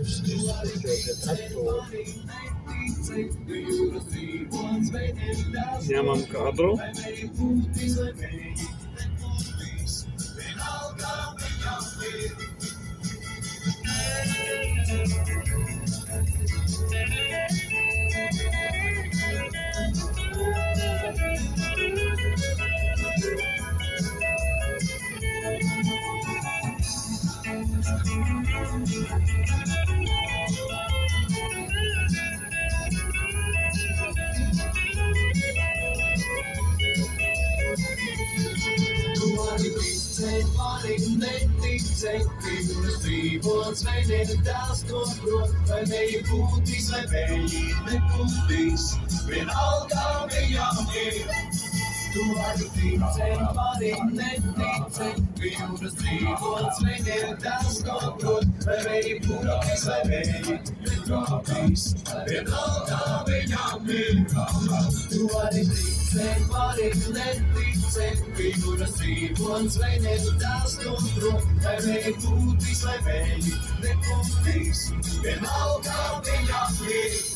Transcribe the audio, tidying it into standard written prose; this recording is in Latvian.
uzticētie traktori. Ņemam kadru. Dzīvots vai nedēls to prot, vai vēji būtīs, vai vēji nebūtīs, vienalga viņam ir. Tu vari ticēt, vari neticēt, jūras dzīvots vai nedēls to prot, vai vēji būtīs, vai vēji nebūtīs, vienalga viņam ir. Tu vari ticēt, vari neticēt, jūras dzīvots vai nedēls to prot, vai vēji būtīs, vai vēji nebūtīs, vienalga viņam ir.